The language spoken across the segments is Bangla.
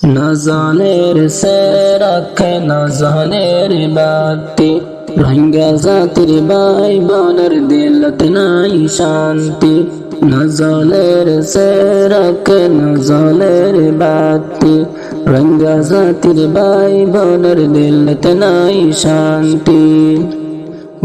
নজনের সে রাখে নজনের বাতি রোহিঙ্গা জাতির ভাই বোনের দিলত নাই শান্তি নজনের সে রাখে নজনের বাতি রোহিঙ্গা জাতির ভাই বোনের দিলত নাই শান্তি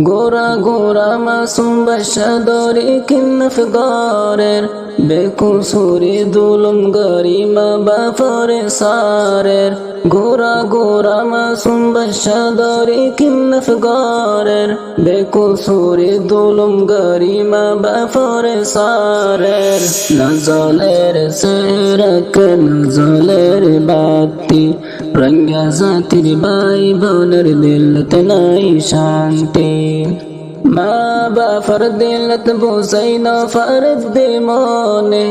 গোরা গোরা মাসুম বাসা দরি কিন্নফ গরের বেকুসুরি দুলুম গরিমা বাফরে সারের গোরা গোরা মাসুম বাসা দরি কিন্নফ গরের বেকুসুরি দুলুম গরিমা বাফরে সারের নজলের সেরক নজলের বাতি রঙ্গা জাতির ভাই বোনের দিলত নাই শান্তি মা বাফর দিলত বুঝাইনা ফরদ দে মনে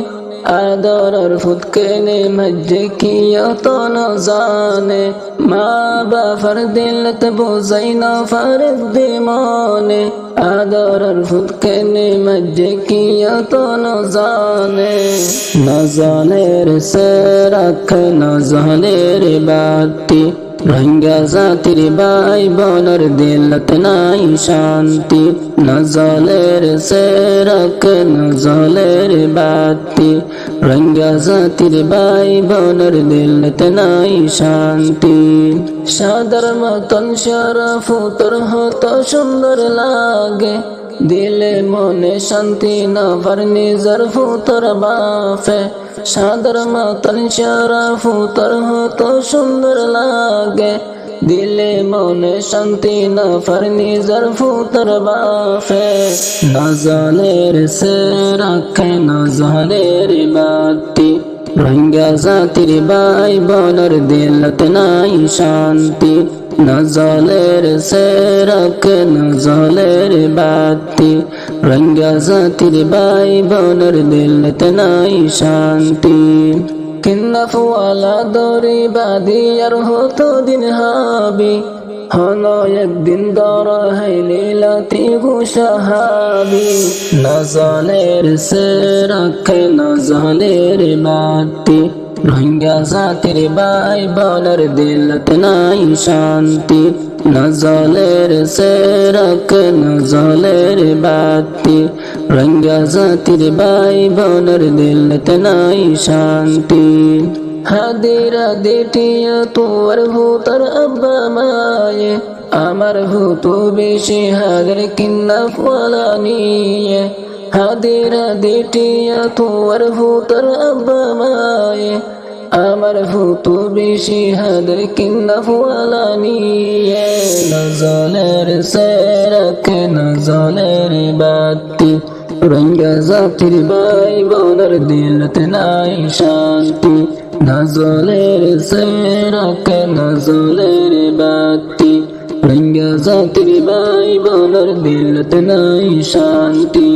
আদর ফুদকে নে মজ্জে কিয়া তো ন জানে মা বাফর দিলত বুঝাইনা ফরদ দে মনে আদর ফুদকে নে মজ্জে কিয়া তো ন জানে নজনের সে রাখ নজনের বাতি রোহিঙ্গা জাতির ভাই বোনের দিলত নাই শান্তি নজলের সে রাখ নজলের বাতি রোহিঙ্গা জাতির ভাই বোনের দিলত নাই শান্তি সাদর মতন শরফ তোর হতো সুন্দর লাগে দিলে মনে শান্তি না ভর নিজর ফুতর বাফে সাদর মতন শরফ তোর হতো সুন্দর লাগে দিলে মনে শান্তি না ভর নিজর ফুতর বাফে নজলের সে রাখে নজলের বাতি রোহিঙ্গা জাতির ভাই বোনের দিলত নাই শান্তি নজলের সে রাখ নজলের বাতি রোহিঙ্গা জাতির ভাই বোনের দিলত নাই শান্তি কিন্নফওয়ালা দরি বাদি আর হতো দিন হাবি হলো একদিন দর হাইলে লাতি গুশাহাবি নজলের সে রাখ নজলের বাতি রোহিঙ্গা জাতির ভাই বোনের দিলত নাই শান্তি নজলের সে রাখ নজলের বাতি রোহিঙ্গা জাতির ভাই বোনের দিলত নাই শান্তি হাদিরা দেটিয়া তোর ভূতর আব্বা মায়ে আমার ভূত বেশি হাদের কিন্নফওয়ালা নিয়ে হাদিরা দেটিয়া তোর ভূতর আব্বা মায়ে আমার ভূত বেশি হাদের কিন্নফওয়ালা নিয়ে নজলের সে রাখ নজলের বাতি রোহিঙ্গা জাতির ভাই বোনের দিলত নাই শান্তি নজলের সে রাখ নজলের বাতি রোহিঙ্গা জাতির ভাই বোনের দিলত নাই শান্তি।